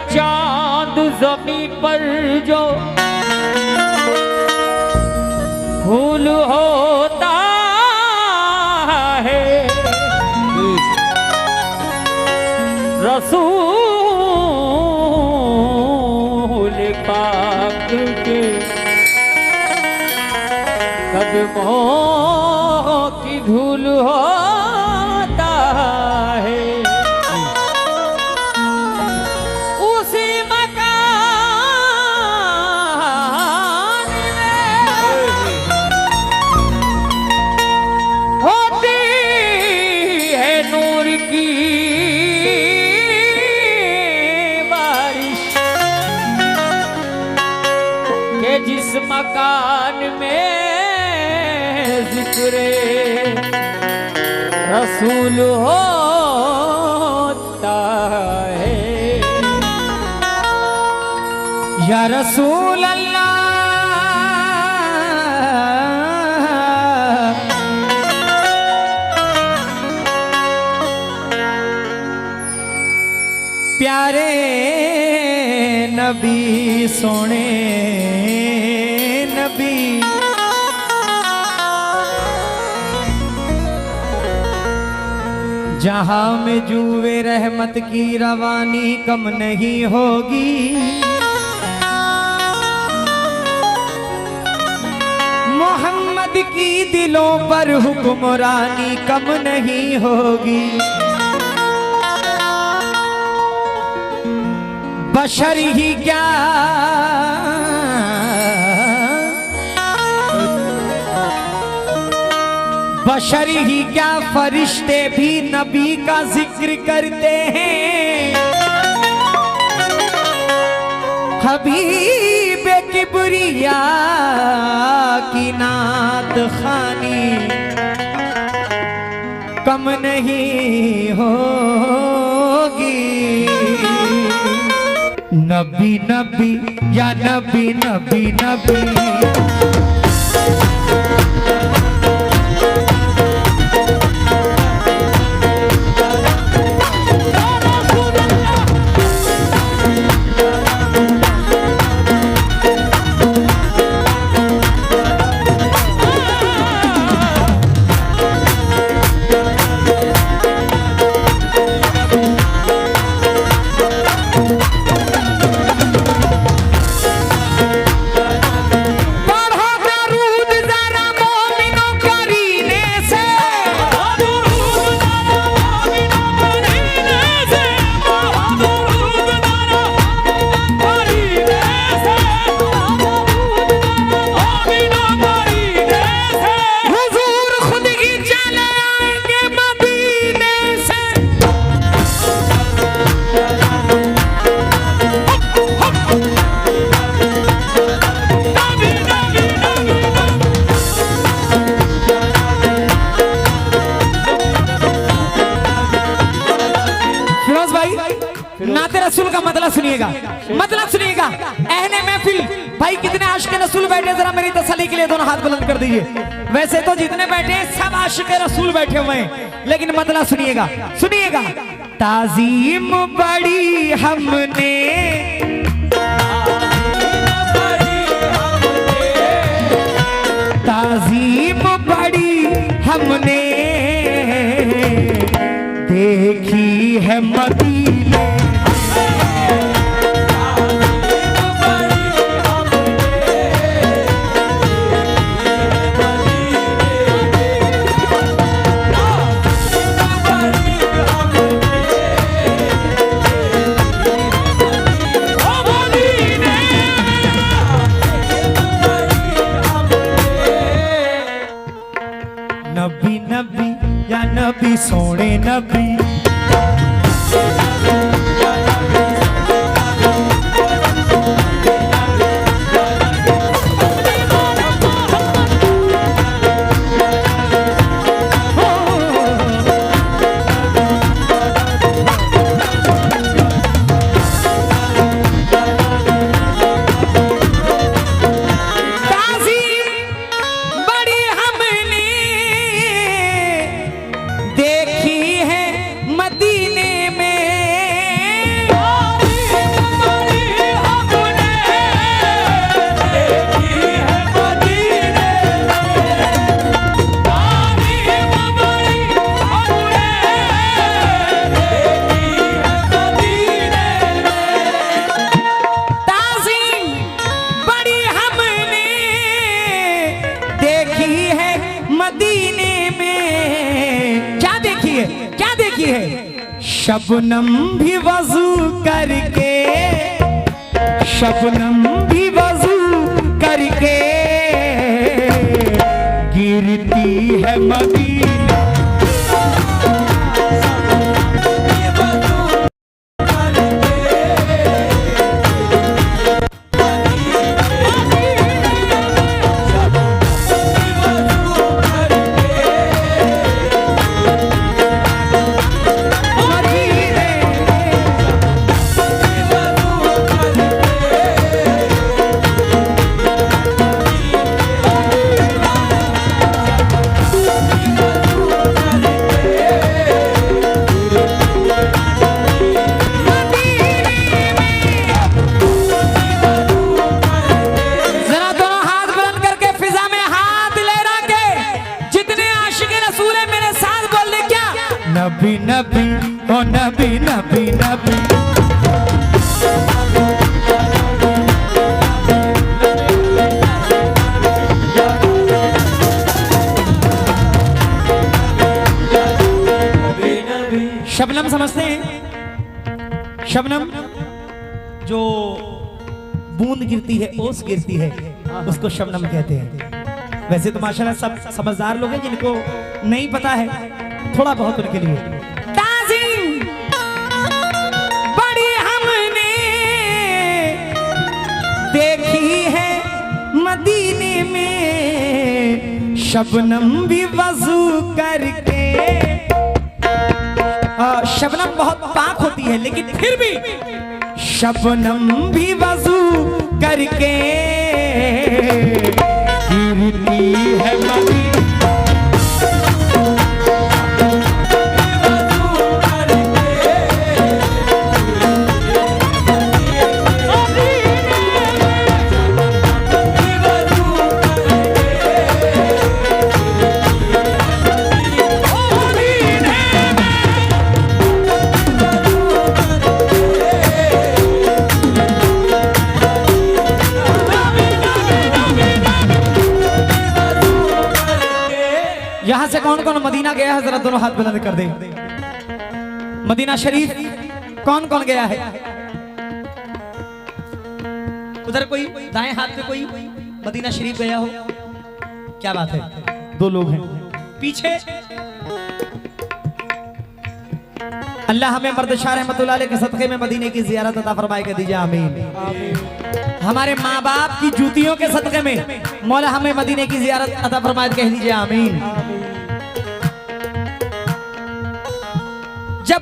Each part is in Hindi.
चांद जमीन पर जो फूल होता है, रसूल पाक के कदमों की धूल होता है। उसी मकान में होती है नूर की बारिश, के जिस मकान में जिक्रे रसूल होता है। या रसूल अल्लाह प्यारे नबी सोने नबी, जहां में जुए रहमत की रवानी कम नहीं होगी, मोहम्मद की दिलों पर हुक्मरानी कम नहीं होगी। बशर ही क्या बशर ही क्या फरिश्ते भी नबी का जिक्र करते हैं। हबीब किबरिया की नात खानी कम नहीं होगी। नबी नबी या नबी नबी नबी, नाते रसूल का मतलब सुनिएगा, मतलब सुनिएगा। अहले महफिल भाई कितने आशिक रसूल बैठे, जरा मेरी तसल्ली के लिए दोनों हाथ बुलंद कर दीजिए। वैसे तो जितने बैठे सब आशिक रसूल बैठे हुए हैं, लेकिन मतलब सुनिएगा, सुनिएगा। ताजीम बड़ी हमने ताजीम बड़ी हमने देखी है मदीने, नबी नबी या नबी सोने नबी। मदीने में देखी है, क्या देखी है? शबनम भी वजू करके, शबनम भी वजू करके गिरती है मदीना। नबी नबी ओ नबी नबी नबी। शबनम समझते हैं? शबनम जो बूंद गिरती है, ओस गिरती है, उसको शबनम कहते हैं। वैसे तो माशाल्लाह सब समझदार लोग हैं, जिनको नहीं पता है थोड़ा बहुत उनके लिए ताज़ीम बड़ी हमने देखी है मदीने में, शबनम भी वजू करके। शबनम बहुत पाक होती है, लेकिन फिर भी शबनम भी वजू करके गिरती है मदीने। यहां से कौन कौन मदीना गया है? जरा दोनों हाथ बुलंद कर दे। मदीना शरीफ कौन कौन गया है? उधर कोई दाएं हाथ पे कोई मदीना शरीफ गया हो? क्या बात है, दो लोग हैं पीछे। अल्लाह हमें मर्द शाह रहमतुल्लाह अलैह के सदक़े में मदीने की ज़ियारत अता फरमाए के दीजिए, आमीन। हमारे माँ बाप की जूतियों के सदक़े में मौला हमें मदीने की ज़ियारत अता फरमाए कह दीजिए, आमीन। जब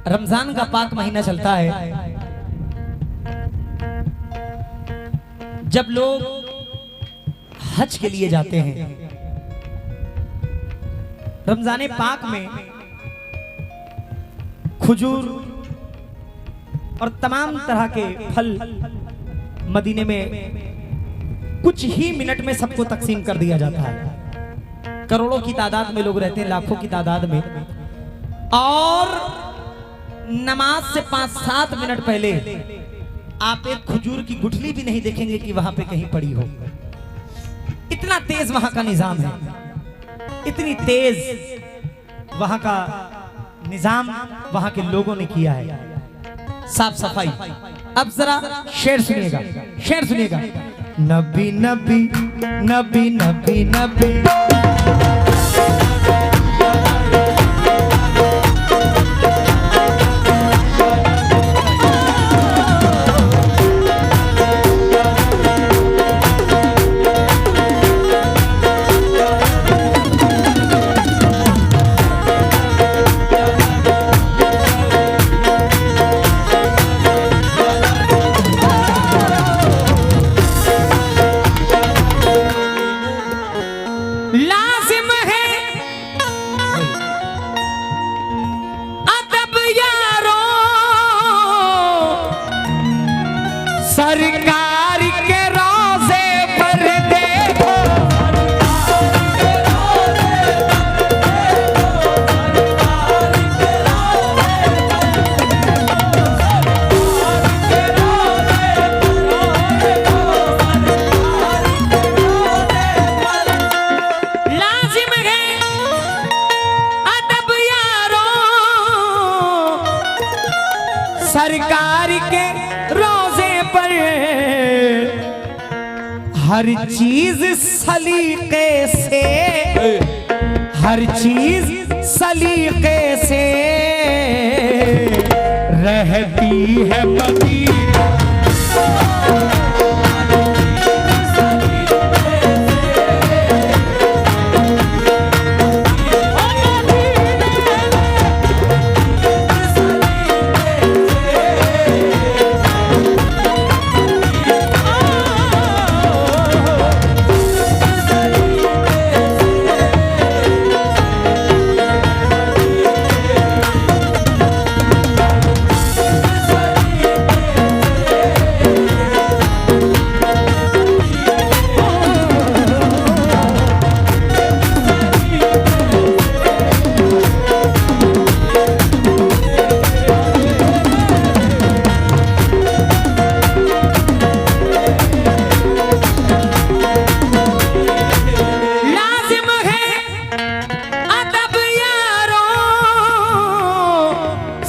रमजान का पाक महीना चलता है, जब लोग हज के लिए जाते हैं, रमजान पाक में खजूर और तमाम तरह के फल मदीने में कुछ ही मिनट में सबको तकसीम कर दिया जाता है। करोड़ों की तादाद में लोग रहते हैं, लाखों की तादाद में, और नमाज से 5-7 मिनट पहले आप एक खजूर की गुठली भी नहीं देखेंगे कि वहां पे कहीं पड़ी हो। इतना तेज वहां का निजाम है, इतनी तेज वहां का निजाम वहां के लोगों ने किया है, साफ सफाई। अब जरा शेर सुनिएगा, शेर सुनिएगा। नबी नबी नबी नबी नबी, लाज़िम सरकार के रोजे पर हर चीज सलीके से, हर चीज सलीके से रहती है मदीना।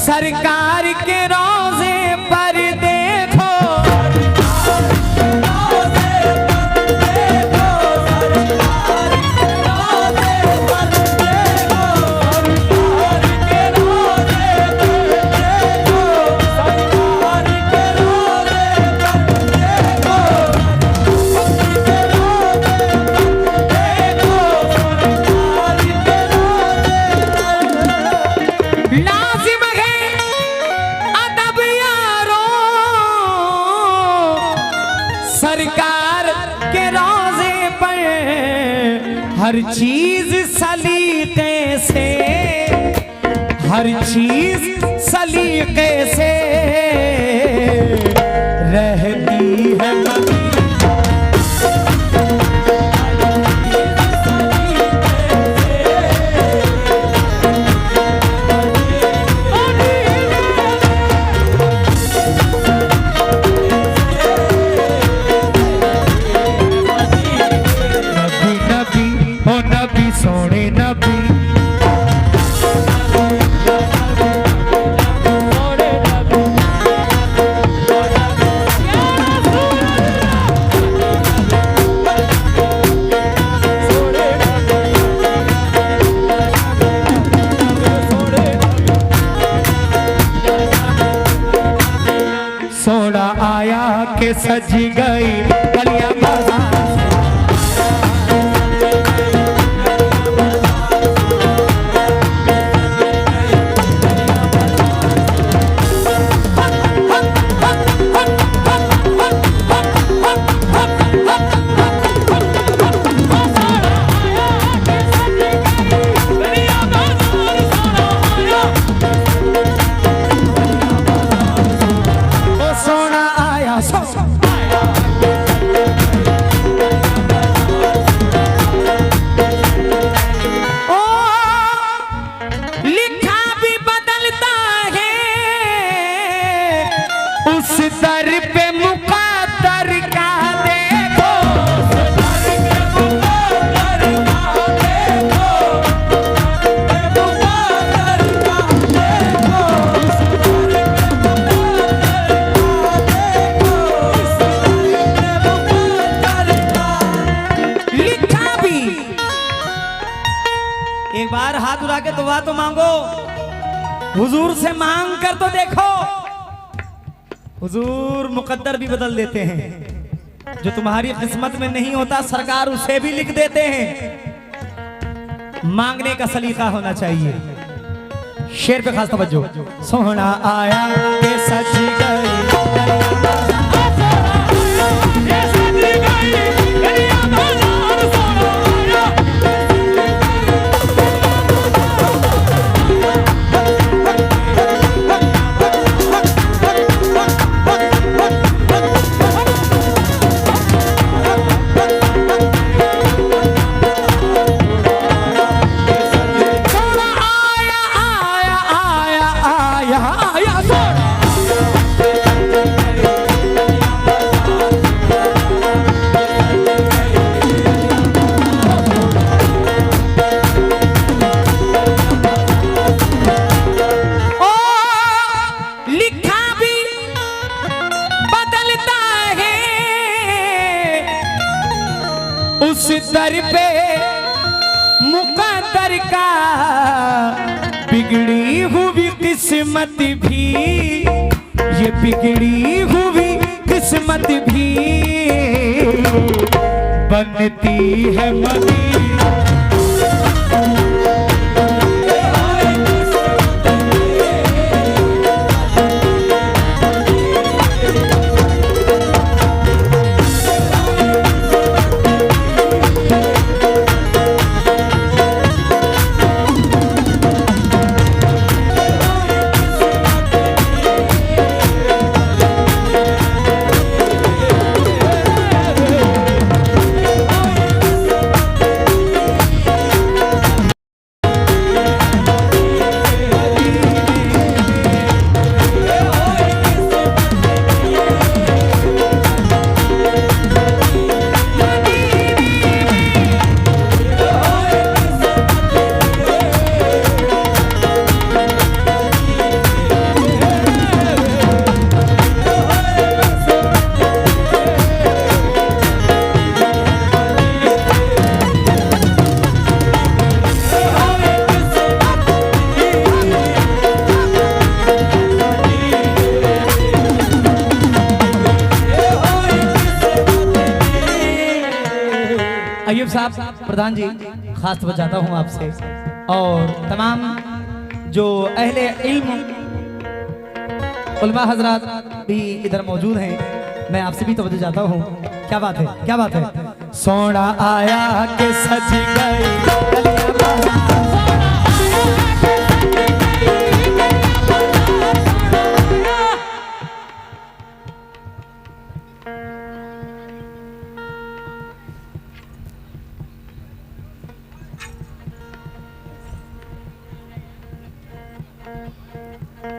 सरकार के रोजे पर देखो, सरकार के रोजे पर हर चीज सलीके से, हर चीज सलीके से रहती है मदीना। सोना आया के सज गई गलियां बाजार, उस दर पे मुक़द्दर का देखो, लिखा भी। एक बार हाथ उठा के दुआ तो मांगो, हुजूर से मांग कर तो देखो, हुजूर मुकद्दर भी बदल देते हैं। जो तुम्हारी किस्मत में नहीं होता सरकार उसे भी लिख देते हैं। मांगने का सलीका होना चाहिए। शेर पे खास तवज्जो। सोना आया के सज गई किस्मत भी, ये बिगड़ी हुई किस्मत भी बनती है मदीना। अय्यूब साहब प्रधान जी, खास बजाता हूँ आपसे और तमाम जो अहले इल्म उलमा हजरात भी इधर मौजूद हैं, मैं आपसे भी तवज्जो चाहता हूँ। क्या बात है, क्या बात है। सोना आया के सज गई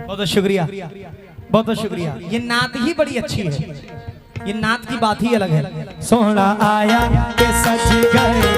बहुत शुक्रिया, बहुत शुक्रिया। ये नात ही बड़ी अच्छी है, ये नात की बात ही अलग है। सोहना आया के सज गए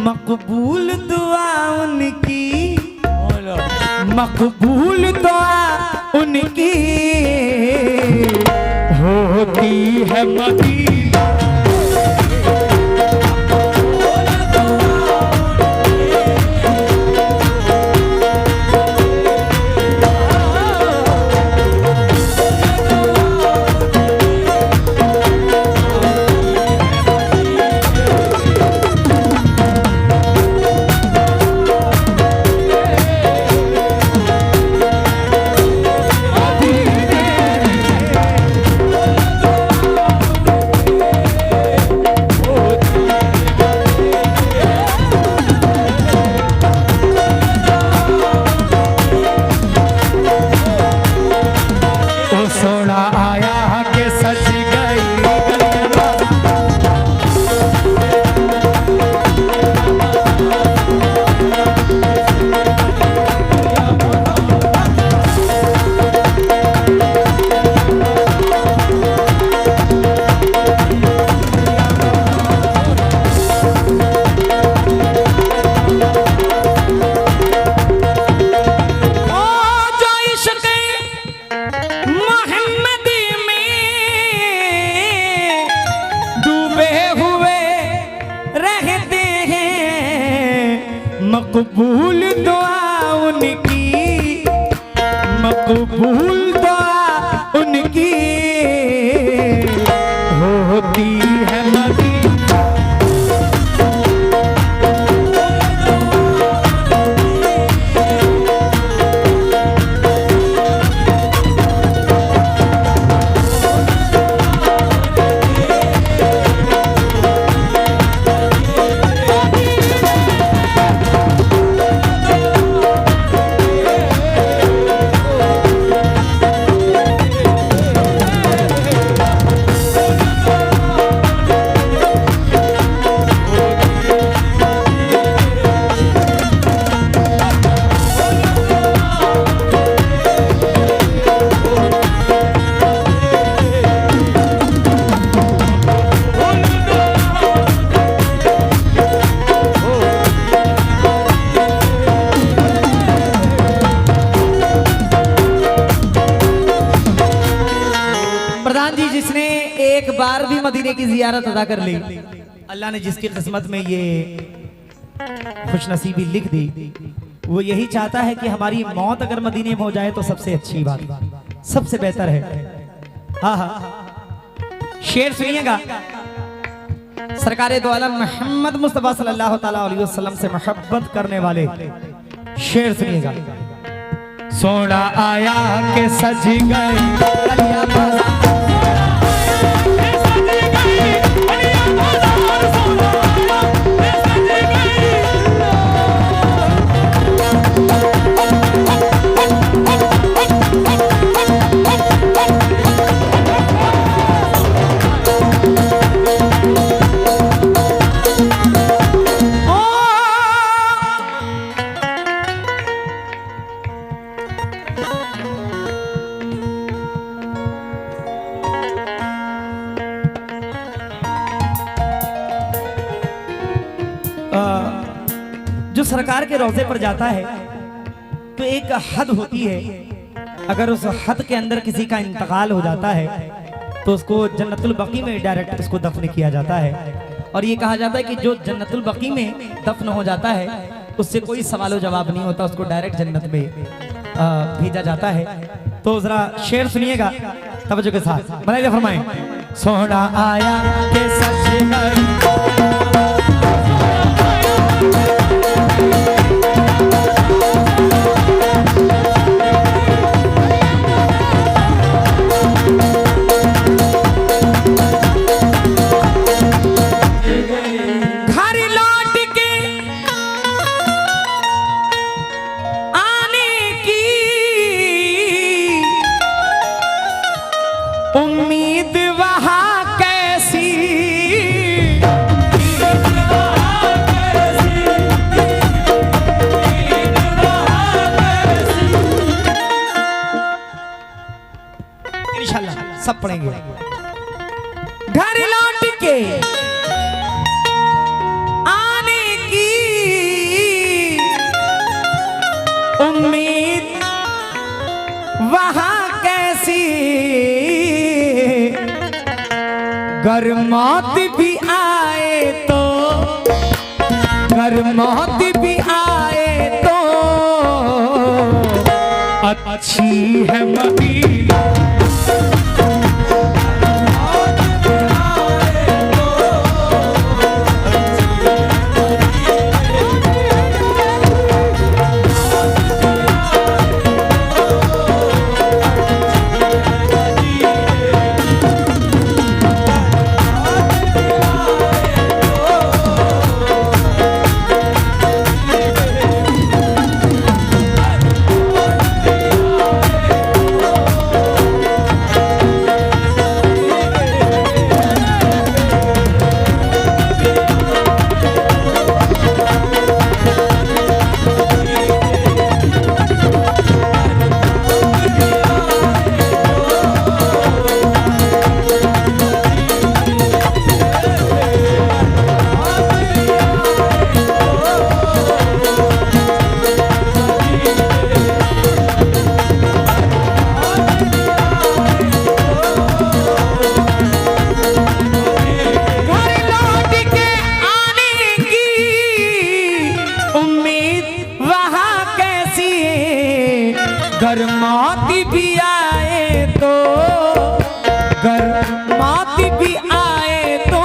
मकबूल दुआ उनकी, मकबूल दुआ उनकी होती है मदीना। मकबूल दुआ उनकी, मकबूल दुआ उनकी होती है मदीना। जिसने एक बार भी मदीने की जियारत अदा कर ली, अल्लाह ने जिसकी किस्मत में ये खुशनसीबी लिख दी, वो यही चाहता है कि हमारी मौत अगर मदीने में हो जाए तो सबसे अच्छी बात, सबसे बेहतर है। हाँ हाँ, शेर सुनिएगा। सरकारे दो आलम मोहम्मद मुस्तफा सल्लल्लाहु ताला अलैहि वसल्लम से मोहब्बत करने वाले शेर सुनिएगा। सोना आया के सज गए जो सरकार के रोजे पर जाता है तो एक हद होती है, अगर उस हद के अंदर किसी का इंतकाल हो जाता है तो उसको जन्नतुल बकी में डायरेक्ट उसको दफन किया जाता है। और ये कहा जाता है कि जो जन्नतुल बकी में दफन हो जाता है उससे कोई सवालो जवाब नहीं होता, उसको डायरेक्ट जन्नत में भेजा जाता है। तो जरा शेर सुनिएगा तवज्जो के साथ, बनाइए फरमाएं। सोना आया के सच उम्मीद वहाँ कैसी, इंशाल्लाह सब पढ़ेंगे। घर लौट के आने की उम्मीद वहाँ कैसी, गर मौत भी आए तो, गर मौत भी आए तो अच्छी है मदीना। अगर माती भी आए तो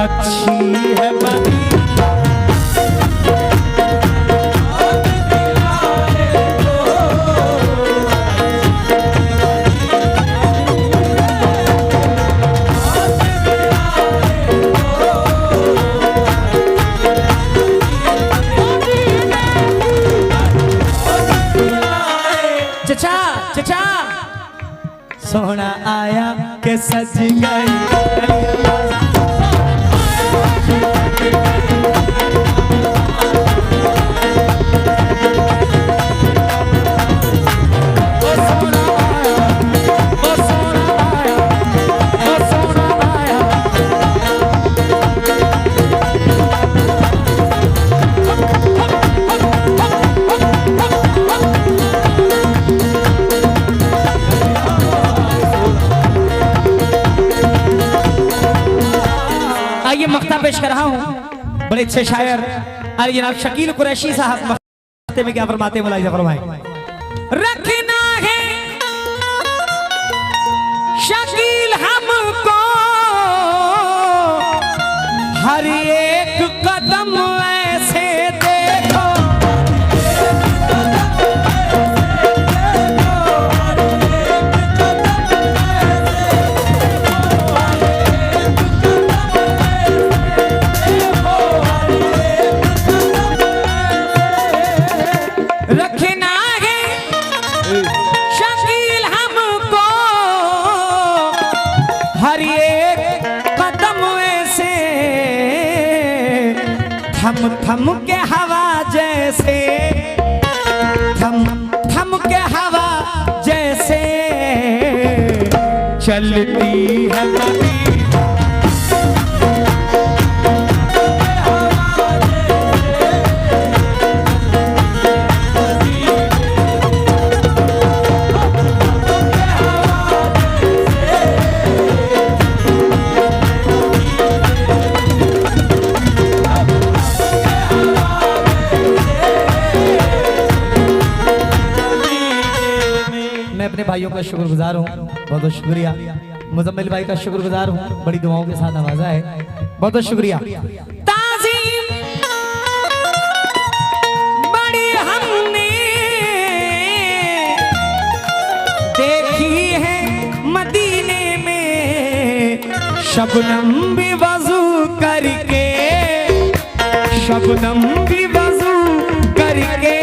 अच्छी है मदीना। चचा चचा सोना आया के सज गई। आइए मख्ता पेश कर रहा हूँ बड़े अच्छे शायर अरे जनाब शकील कुरैशी साहब मख्ते में क्या फरमाते हैं मुलाहिजा फरमाएं। रखना है शकील हमको हर एक कदम ऐसे देखो। रखना है शकील हमको हर एक कदम ऐसे थम थम के हवा जैसे थम थम के हवा जैसे चलती है मदीना। मैं अपने भाइयों का शुक्रगुजार हूँ, बहुत बहुत शुक्रिया। मुजम्मिल भाई का शुक्रगुजार हूँ, बड़ी दुआओं के साथ नवाजा है, बहुत बहुत शुक्रिया। ताज़ीम बड़ी हमने देखी है मदीने में शबनम भी वजू करके, शबनम भी वजू करके